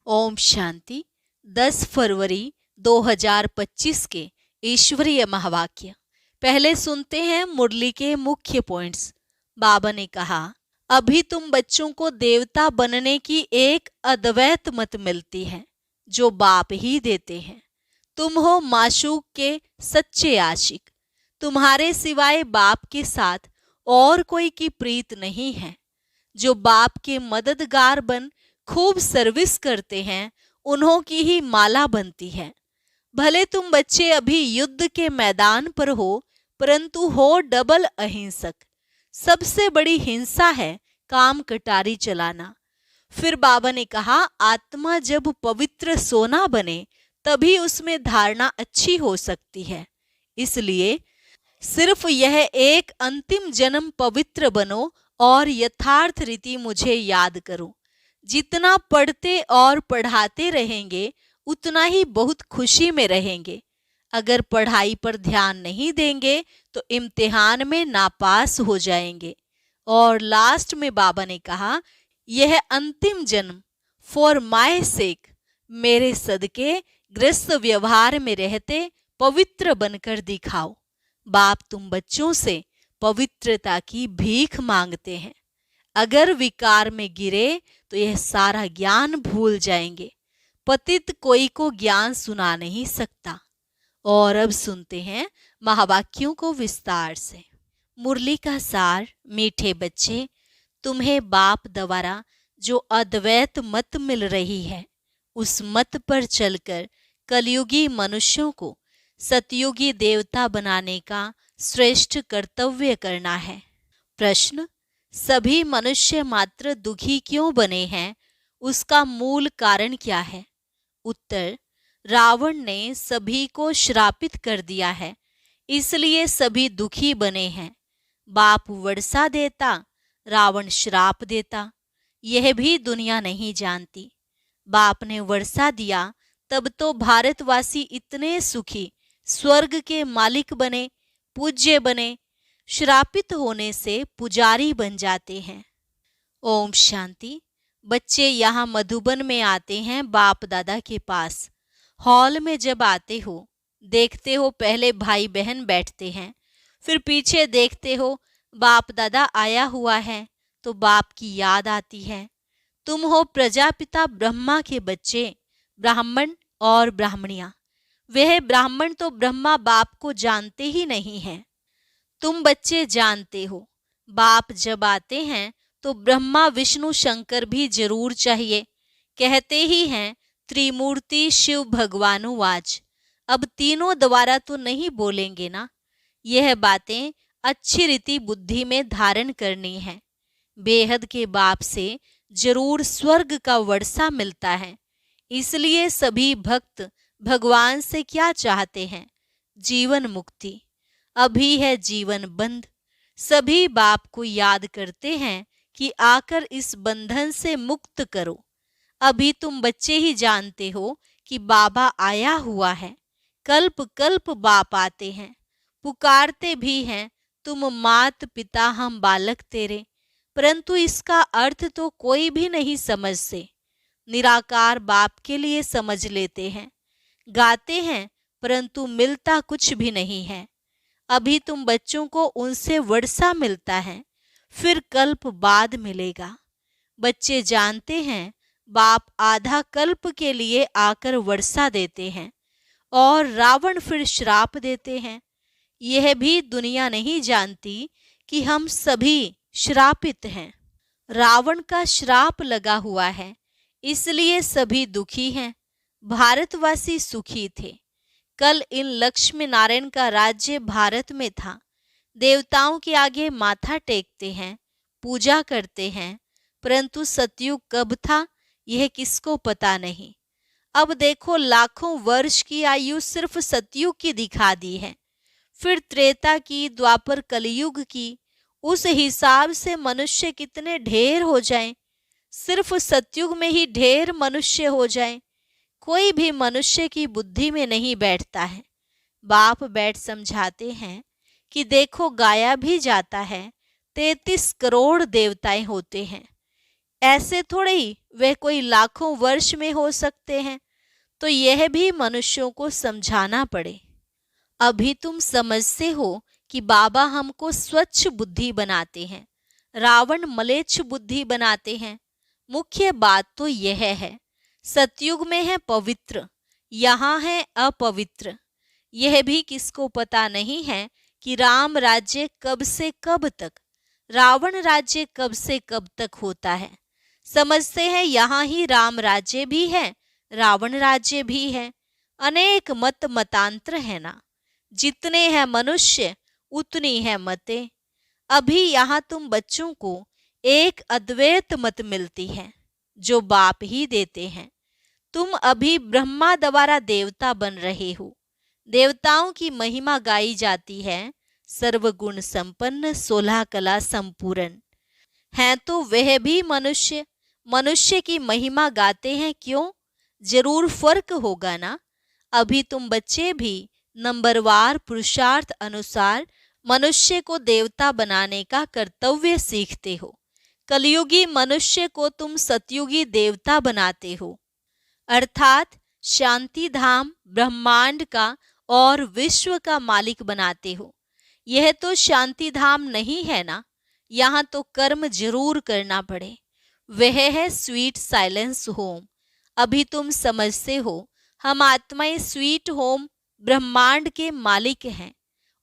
ओम शांति। 10 फरवरी 2025 के ईश्वरीय महावाक्य। पहले सुनते हैं मुरली के मुख्य पॉइंट्स। बाबा ने कहा, अभी तुम बच्चों को देवता बनने की एक अद्वैत मत मिलती है जो बाप ही देते हैं। तुम हो माशूक के सच्चे आशिक। तुम्हारे सिवाय बाप के साथ और कोई की प्रीत नहीं है। जो बाप के मददगार बन खूब सर्विस करते हैं, उन्हों की ही माला बनती है। भले तुम बच्चे अभी युद्ध के मैदान पर हो, परंतु हो डबल अहिंसक। सबसे बड़ी हिंसा है काम कटारी चलाना। फिर बाबा ने कहा, आत्मा जब पवित्र सोना बने तभी उसमें धारणा अच्छी हो सकती है। इसलिए सिर्फ यह एक अंतिम जन्म पवित्र बनो और यथार्थ रीति मुझे याद करो। जितना पढ़ते और पढ़ाते रहेंगे उतना ही बहुत खुशी में रहेंगे। अगर पढ़ाई पर ध्यान नहीं देंगे तो इम्तिहान में नापास हो जाएंगे। और लास्ट में बाबा ने कहा, यह अंतिम जन्म फॉर माय सेक, मेरे सदके गृहस्थ व्यवहार में रहते पवित्र बनकर दिखाओ। बाप तुम बच्चों से पवित्रता की भीख मांगते हैं। अगर विकार में गिरे तो यह सारा ज्ञान भूल जाएंगे। पतित कोई को ज्ञान सुना नहीं सकता। और अब सुनते हैं महावाक्यों को विस्तार से। मुरली का सार। मीठे बच्चे, तुम्हें बाप द्वारा जो अद्वैत मत मिल रही है, उस मत पर चलकर कलयुगी मनुष्यों को सतयुगी देवता बनाने का श्रेष्ठ कर्तव्य करना है। प्रश्न, सभी मनुष्य मात्र दुखी क्यों बने हैं? उसका मूल कारण क्या है? उत्तर, रावण ने सभी को श्रापित कर दिया है, इसलिए सभी दुखी बने हैं। बाप वर्षा देता, रावण श्राप देता। यह भी दुनिया नहीं जानती। बाप ने वर्षा दिया तब तो भारतवासी इतने सुखी, स्वर्ग के मालिक बने, पूज्य बने। श्रापित होने से पुजारी बन जाते हैं। ओम शांति। बच्चे यहाँ मधुबन में आते हैं बाप दादा के पास। हॉल में जब आते हो, देखते हो पहले भाई बहन बैठते हैं, फिर पीछे देखते हो बाप दादा आया हुआ है तो बाप की याद आती है। तुम हो प्रजापिता ब्रह्मा के बच्चे, ब्राह्मण और ब्राह्मणियां। वह ब्राह्मण तो ब्रह्मा बाप को जानते ही नहीं हैं। तुम बच्चे जानते हो, बाप जब आते हैं तो ब्रह्मा विष्णु शंकर भी जरूर चाहिए। कहते ही हैं त्रिमूर्ति शिव भगवानुवाच। अब तीनों द्वारा तो नहीं बोलेंगे ना। यह बातें अच्छी रीति बुद्धि में धारण करनी है। बेहद के बाप से जरूर स्वर्ग का वर्षा मिलता है। इसलिए सभी भक्त भगवान से क्या चाहते हैं? जीवन मुक्ति। अभी है जीवन बंद। सभी बाप को याद करते हैं कि आकर इस बंधन से मुक्त करो। अभी तुम बच्चे ही जानते हो कि बाबा आया हुआ है। कल्प कल्प बाप आते हैं, पुकारते भी हैं, तुम मात पिता हम बालक तेरे। परंतु इसका अर्थ तो कोई भी नहीं समझते। निराकार बाप के लिए समझ लेते हैं। गाते हैं परंतु मिलता कुछ भी नहीं है। अभी तुम बच्चों को उनसे वर्षा मिलता है, फिर कल्प बाद मिलेगा। बच्चे जानते हैं बाप आधा कल्प के लिए आकर वर्षा देते हैं और रावण फिर श्राप देते हैं। यह भी दुनिया नहीं जानती कि हम सभी श्रापित हैं। रावण का श्राप लगा हुआ है, इसलिए सभी दुखी हैं। भारतवासी सुखी थे। कल इन लक्ष्मी नारायण का राज्य भारत में था। देवताओं के आगे माथा टेकते हैं, पूजा करते हैं, परंतु सतयुग कब था यह किसको पता नहीं। अब देखो लाखों वर्ष की आयु सिर्फ सतयुग की दिखा दी है, फिर त्रेता की, द्वापर कलयुग की। उस हिसाब से मनुष्य कितने ढेर हो जाएं। सिर्फ सतयुग में ही ढेर मनुष्य हो जाएं। कोई भी मनुष्य की बुद्धि में नहीं बैठता है। बाप बैठ समझाते हैं कि देखो गाया भी जाता है, 33 करोड़ देवताएं होते हैं। ऐसे थोड़े ही वे कोई लाखों वर्ष में हो सकते हैं। तो यह भी मनुष्यों को समझाना पड़े। अभी तुम समझते हो कि बाबा हमको स्वच्छ बुद्धि बनाते हैं, रावण मलेच्छ बुद्धि बनाते हैं। मुख्य बात तो यह है, सतयुग में है पवित्र, यहाँ है अपवित्र। यह भी किसको पता नहीं है कि राम राज्य कब से कब तक, रावण राज्य कब से कब तक होता है। समझते हैं यहाँ ही राम राज्य भी है, रावण राज्य भी है। अनेक मत मतांतर है ना, जितने हैं मनुष्य उतनी है मतें। अभी यहाँ तुम बच्चों को एक अद्वैत मत मिलती है जो बाप ही देते हैं। तुम अभी ब्रह्मा द्वारा देवता बन रहे हो। देवताओं की महिमा गाई जाती है, सर्वगुण संपन्न 16 कला संपूर्ण। हैं तो वह भी मनुष्य, मनुष्य की महिमा गाते हैं क्यों? जरूर फर्क होगा ना। अभी तुम बच्चे भी नंबरवार पुरुषार्थ अनुसार मनुष्य को देवता बनाने का कर्तव्य सीखते हो। कलयुगी मनुष्य को तुम सतयुगी देवता बनाते हो, अर्थात शांति धाम ब्रह्मांड का और विश्व का मालिक बनाते हो। यह तो शांति धाम नहीं है ना, यहाँ तो कर्म जरूर करना पड़े। वह है स्वीट साइलेंस होम। अभी तुम समझते हो, हम आत्माएं स्वीट होम ब्रह्मांड के मालिक हैं,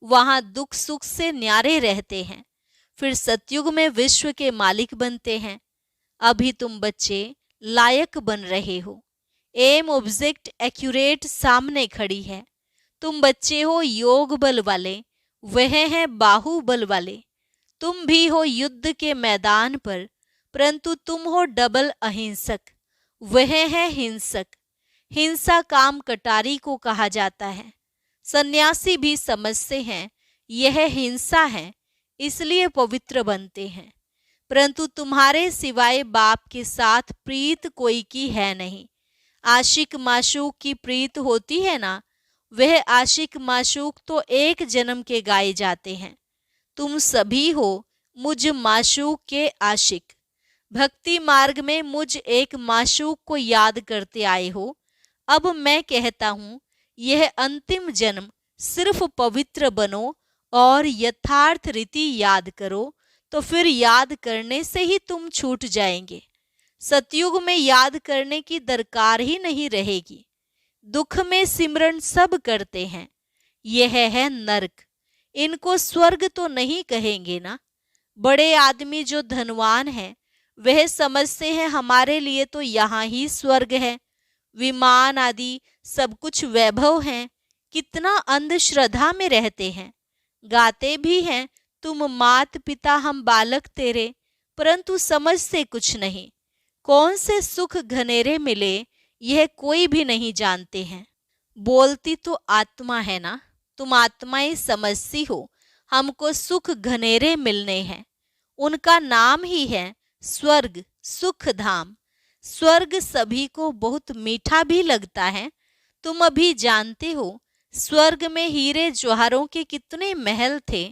वहां दुख सुख से न्यारे रहते हैं, फिर सतयुग में विश्व के मालिक बनते हैं। अभी तुम बच्चे लायक बन रहे हो, एम ऑब्जेक्ट एक्यूरेट सामने खड़ी है। तुम बच्चे हो योग बल वाले, वह है बाहुबल वाले। तुम भी हो युद्ध के मैदान पर, परंतु तुम हो डबल अहिंसक, वह है हिंसक। हिंसा काम कटारी को कहा जाता है। सन्यासी भी समझते हैं यह हिंसा है, इसलिए पवित्र बनते हैं। परंतु तुम्हारे सिवाय बाप के साथ प्रीत कोई की है नहीं। आशिक माशूक की प्रीत होती है ना, वह आशिक माशूक तो एक जन्म के गाए जाते हैं। तुम सभी हो मुझ माशूक के आशिक। भक्ति मार्ग में मुझ एक माशूक को याद करते आए हो। अब मैं कहता हूँ, यह अंतिम जन्म सिर्फ पवित्र बनो और यथार्थ रीति याद करो, तो फिर याद करने से ही तुम छूट जाएंगे। सतयुग में याद करने की दरकार ही नहीं रहेगी। दुख में सिमरन सब करते हैं, यह है नरक। इनको स्वर्ग तो नहीं कहेंगे ना। बड़े आदमी जो धनवान हैं, वह समझते हैं हमारे लिए तो यहाँ ही स्वर्ग है, विमान आदि सब कुछ वैभव हैं। कितना अंधश्रद्धा में रहते हैं। गाते भी हैं, तुम मात पिता हम बालक तेरे, परंतु समझते कुछ नहीं। कौन से सुख घनेरे मिले यह कोई भी नहीं जानते हैं। बोलती तो आत्मा है ना, तुम आत्माएं समझती हो हमको सुख घनेरे मिलने हैं। उनका नाम ही है स्वर्ग सुख धाम। स्वर्ग सभी को बहुत मीठा भी लगता है। तुम अभी जानते हो स्वर्ग में हीरे जवाहरों के कितने महल थे।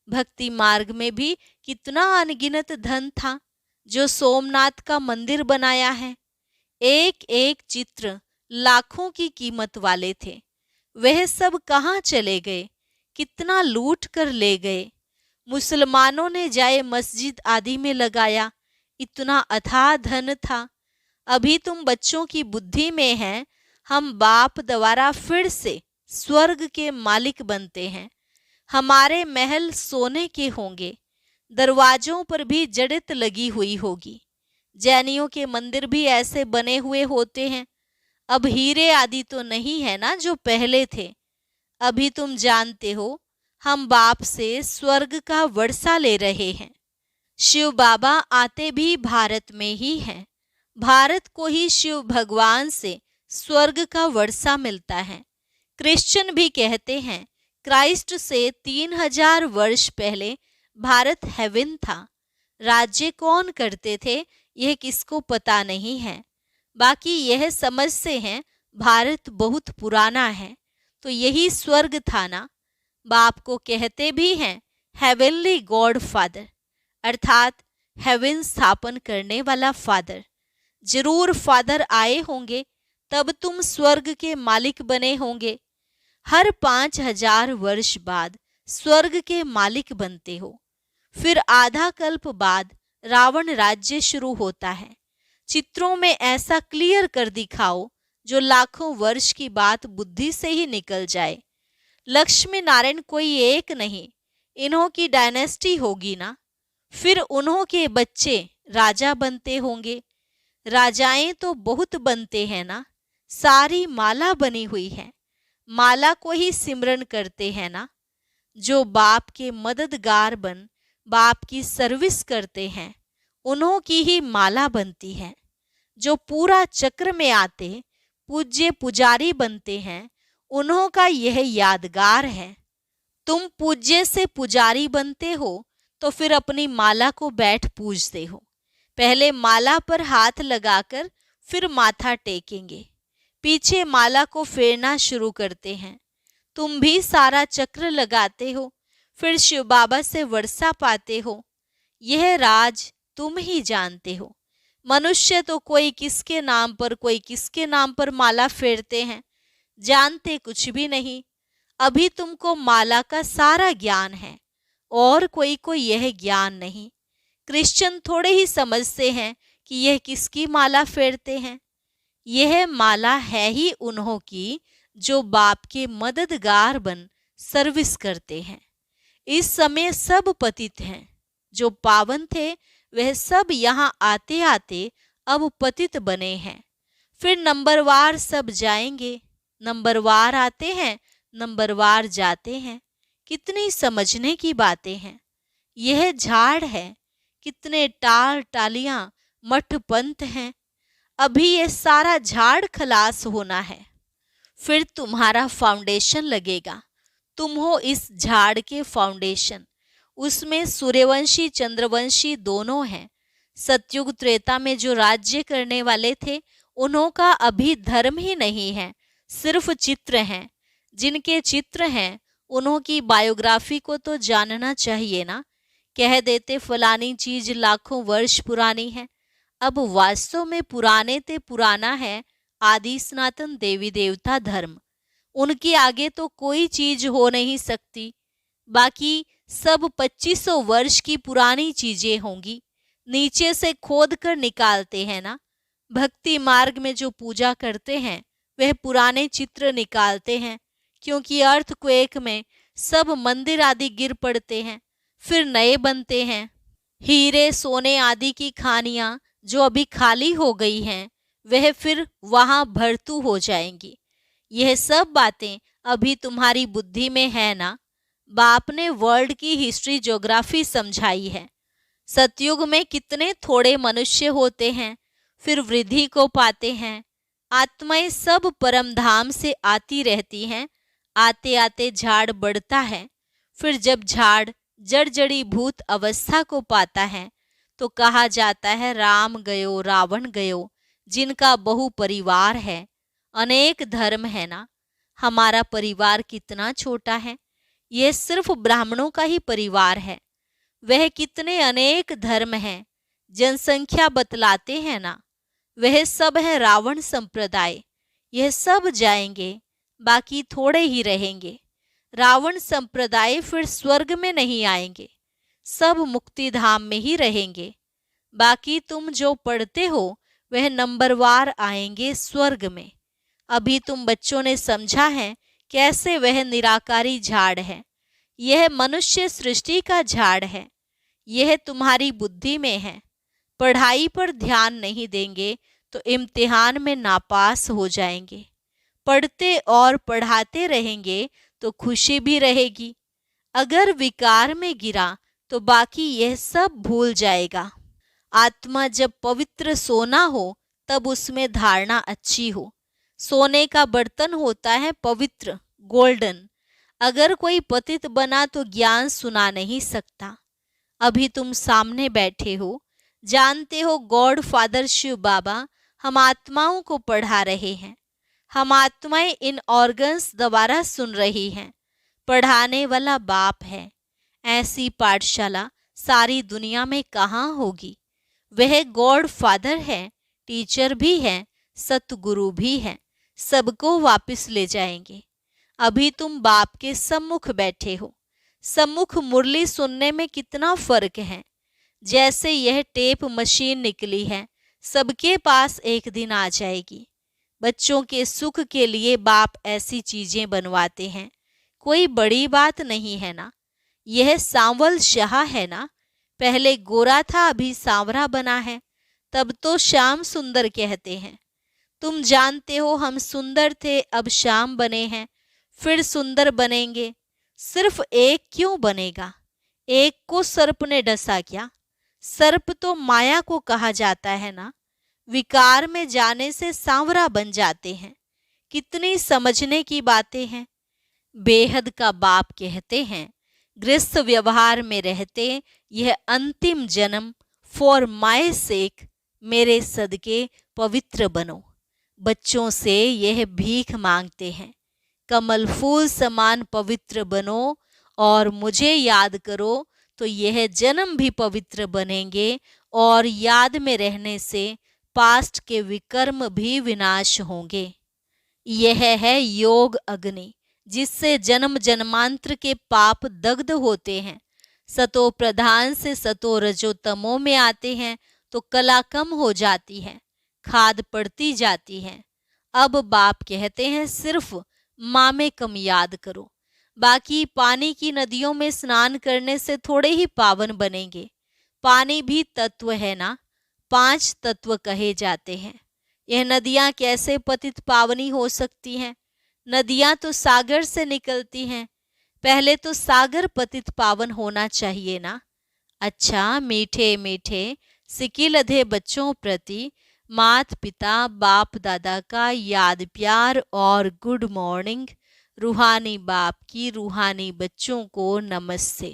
भक्ति मार्ग में भी कितना अनगिनत धन था जो सोमनाथ का मंदिर बनाया है। एक एक चित्र लाखों की कीमत वाले थे। वह सब कहाँ चले गए? कितना लूट कर ले गए। मुसलमानों ने जाए मस्जिद आदि में लगाया, इतना अथाह धन था। अभी तुम बच्चों की बुद्धि में है, हम बाप द्वारा फिर से स्वर्ग के मालिक बनते हैं। हमारे महल सोने के होंगे, दरवाजों पर भी जड़त लगी हुई होगी। जैनियों के मंदिर भी ऐसे बने हुए होते हैं। अब हीरे आदि तो नहीं है ना जो पहले थे। अभी तुम जानते हो हम बाप से स्वर्ग का वर्षा ले रहे हैं। शिव बाबा आते भी भारत में ही हैं। भारत को ही शिव भगवान से स्वर्ग का वर्षा मिलता है। क्रिश्चियन भी कहते हैं क्राइस्ट से 3000 वर्ष पहले भारत हेवन था। राज्य कौन करते थे यह किसको पता नहीं है। बाकी यह समझते हैं भारत बहुत पुराना है, तो यही स्वर्ग था ना। बाप को कहते भी हैं हेवनली गॉड फादर, अर्थात हेवन स्थापन करने वाला फादर। जरूर फादर आए होंगे, तब तुम स्वर्ग के मालिक बने होंगे। हर 5000 वर्ष बाद स्वर्ग के मालिक बनते हो। फिर आधा कल्प बाद रावण राज्य शुरू होता है। चित्रों में ऐसा क्लियर कर दिखाओ जो लाखों वर्ष की बात बुद्धि से ही निकल जाए। लक्ष्मी नारायण कोई एक नहीं, इन्हों की डायनेस्टी होगी ना। फिर उन्हों के बच्चे राजा बनते होंगे। राजाएं तो बहुत बनते हैं ना, सारी माला बनी हुई है, माला को ही सिमरन करते हैं ना। जो बाप के मददगार बन बाप की सर्विस करते हैं, उन्हों की ही माला बनती है। जो पूरा चक्र में आते पूज्य पुजारी बनते हैं, उन्हों का यह यादगार है। तुम पूज्य से पुजारी बनते हो तो फिर अपनी माला को बैठ पूजते हो। पहले माला पर हाथ लगाकर फिर माथा टेकेंगे, पीछे माला को फेरना शुरू करते हैं। तुम भी सारा चक्र लगाते हो, फिर शिव बाबा से वर्षा पाते हो। यह राज तुम ही जानते हो। मनुष्य तो कोई किसके नाम पर कोई किसके नाम पर माला फेरते हैं, जानते कुछ भी नहीं। अभी तुमको माला का सारा ज्ञान है और कोई को यह ज्ञान नहीं। क्रिश्चियन थोड़े ही समझते हैं कि यह किसकी माला फेरते हैं। यह माला है ही उन्हों की जो बाप के मददगार बन सर्विस करते हैं। इस समय सब पतित हैं। जो पावन थे वह सब यहाँ आते आते अब पतित बने हैं। फिर नंबरवार सब जाएंगे, नंबरवार आते हैं, नंबरवार जाते हैं। कितनी समझने की बातें हैं। यह झाड़ है, कितने टाल टालियां मठ पंथ हैं। अभी ये सारा झाड़ खलास होना है, फिर तुम्हारा फाउंडेशन लगेगा। तुम हो इस झाड़ के फाउंडेशन। उसमें सूर्यवंशी चंद्रवंशी दोनों हैं। सतयुग त्रेता में जो राज्य करने वाले थे, उन्हों का अभी धर्म ही नहीं है, सिर्फ चित्र हैं। जिनके चित्र हैं उन्हों की बायोग्राफी को तो जानना चाहिए ना। कह देते फलानी चीज लाखों वर्ष पुरानी है। अब वास्तव में पुराने ते पुराना है आदि सनातन देवी देवता धर्म। उनके आगे तो कोई चीज हो नहीं सकती। बाकी सब 2500 वर्ष की पुरानी चीजें होंगी। नीचे से खोद कर निकालते हैं ना। भक्ति मार्ग में जो पूजा करते हैं वह पुराने चित्र निकालते हैं, क्योंकि अर्थक्वेक में सब मंदिर आदि गिर पड़ते हैं, फिर नए बनते हैं। हीरे सोने आदि की खानियां जो अभी खाली हो गई हैं, वह फिर वहां भरतू हो जाएंगी। यह सब बातें अभी तुम्हारी बुद्धि में है ना। बाप ने वर्ल्ड की हिस्ट्री ज्योग्राफी समझाई है। सतयुग में कितने थोड़े मनुष्य होते हैं, फिर वृद्धि को पाते हैं। आत्माएं सब परम धाम से आती रहती हैं। आते आते झाड़ बढ़ता है। फिर जब झाड़ जड़ी भूत अवस्था को पाता है तो कहा जाता है राम गयो रावण गयो। जिनका बहु परिवार है, अनेक धर्म है ना। हमारा परिवार कितना छोटा है, यह सिर्फ ब्राह्मणों का ही परिवार है। वह कितने अनेक धर्म हैं, जनसंख्या बतलाते हैं ना। वह सब है रावण संप्रदाय। यह सब जाएंगे, बाकी थोड़े ही रहेंगे। रावण संप्रदाय फिर स्वर्ग में नहीं आएंगे, सब मुक्ति धाम में ही रहेंगे। बाकी तुम जो पढ़ते हो वह नंबरवार आएंगे स्वर्ग में। अभी तुम बच्चों ने समझा है कैसे वह निराकारी झाड़ है। यह मनुष्य सृष्टि का झाड़ है। यह तुम्हारी बुद्धि में है। पढ़ाई पर ध्यान नहीं देंगे तो इम्तिहान में नापास हो जाएंगे। पढ़ते और पढ़ाते रहेंगे तो खुशी भी रहेगी। अगर विकार में गिरा तो बाकी यह सब भूल जाएगा। आत्मा जब पवित्र सोना हो तब उसमें धारणा अच्छी हो। सोने का बर्तन होता है पवित्र, गोल्डन। अगर कोई पतित बना तो ज्ञान सुना नहीं सकता। अभी तुम सामने बैठे हो, जानते हो गॉड फादर शिव बाबा हम आत्माओं को पढ़ा रहे हैं। हम आत्माएं इन ऑर्गन्स द्वारा सुन रही हैं। पढ़ाने वाला बाप है। ऐसी पाठशाला सारी दुनिया में कहाँ होगी। वह गॉड फादर है, टीचर भी है, सतगुरु भी है, सबको वापस ले जाएंगे। अभी तुम बाप के सम्मुख बैठे हो। सम्मुख मुरली सुनने में कितना फर्क है। जैसे यह टेप मशीन निकली है, सबके पास एक दिन आ जाएगी। बच्चों के सुख के लिए बाप ऐसी चीजें बनवाते हैं, कोई बड़ी बात नहीं है ना। यह सांवल शाह है ना, पहले गोरा था अभी सांवरा बना है, तब तो श्याम सुंदर कहते हैं। तुम जानते हो हम सुंदर थे, अब श्याम बने हैं, फिर सुंदर बनेंगे। सिर्फ एक क्यों बनेगा? एक को सर्प ने डसा क्या? सर्प तो माया को कहा जाता है ना। विकार में जाने से सांवरा बन जाते हैं। कितनी समझने की बातें हैं। बेहद का बाप कहते हैं, गृहस्थ व्यवहार में रहते यह अंतिम जन्म फॉर माय सेक मेरे सदके पवित्र बनो। बच्चों से यह भीख मांगते हैं, कमल फूल समान पवित्र बनो और मुझे याद करो तो यह जन्म भी पवित्र बनेंगे और याद में रहने से पास्ट के विकर्म भी विनाश होंगे। यह है योग अग्नि, जिससे जन्म जन्मांतर के पाप दग्ध होते हैं। सतो प्रधान से सतो रजो तमो में आते हैं तो कला कम हो जाती है, खाद पड़ती जाती है। अब बाप कहते हैं सिर्फ माँ में कम याद करो, बाकी पानी की नदियों में स्नान करने से थोड़े ही पावन बनेंगे। पानी भी तत्व है ना, 5 तत्व कहे जाते हैं। यह नदियां कैसे पतित पावनी हो सकती हैं? नदियां तो सागर से निकलती हैं, पहले तो सागर पतित पावन होना चाहिए ना। अच्छा, मीठे मीठे सिकिलधे बच्चों प्रति मात पिता बाप दादा का याद प्यार और गुड मॉर्निंग। रूहानी बाप की रूहानी बच्चों को नमस्ते।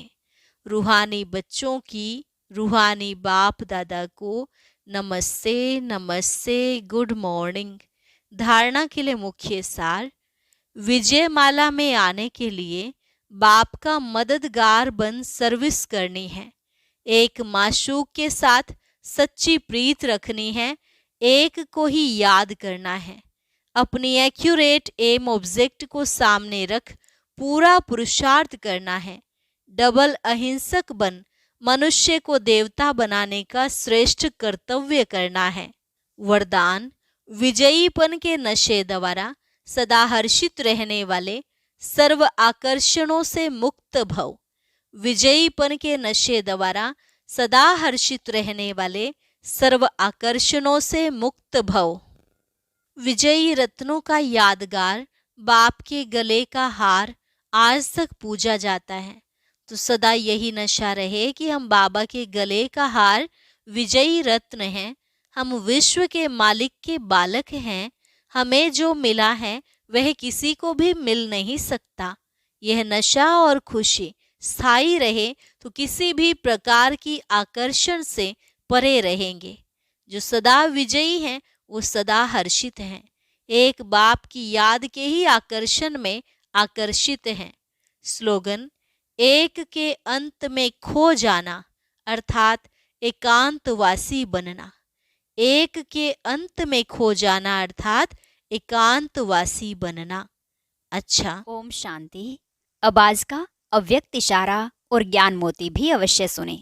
रूहानी बच्चों की रूहानी बाप दादा को नमस्ते नमस्ते, गुड मॉर्निंग। धारणा के लिए मुख्य सार, विजयमाला में आने के लिए बाप का मददगार बन सर्विस करनी है। एक माशूक के साथ सच्ची प्रीत रखनी है, एक को ही याद करना है। अपनी एक्यूरेट एम ऑब्जेक्ट को सामने रख पूरा पुरुषार्थ करना है। डबल अहिंसक बन मनुष्य को देवता बनाने का श्रेष्ठ कर्तव्य करना है। वरदान, विजयीपन के नशे द्वारा सदा हर्षित रहने वाले, सर्व आकर्षणों से मुक्त भव। विजयीपन के नशे द्वारा सदा हर्षित रहने वाले, सर्व आकर्षणों से मुक्त भव। विजयी रत्नों का यादगार बाप के गले का हार आज तक पूजा जाता है। तो सदा यही नशा रहे कि हम बाबा के गले का हार विजयी रत्न हैं। हम विश्व के मालिक के बालक हैं। हमें जो मिला है वह किसी को भी मिल नहीं सकता। यह नशा और खुशी स्थायी रहे तो किसी भी प्रकार की आकर्षण से परे रहेंगे। जो सदा विजयी हैं वो सदा हर्षित हैं, एक बाप की याद के ही आकर्षण में आकर्षित हैं। स्लोगन, एक के अंत में खो जाना अर्थात एकांतवासी बनना। एक के अंत में खो जाना अर्थात एकांतवासी बनना। अच्छा, ओम शांति। अब आज का अव्यक्त इशारा और ज्ञान मोती भी अवश्य सुने।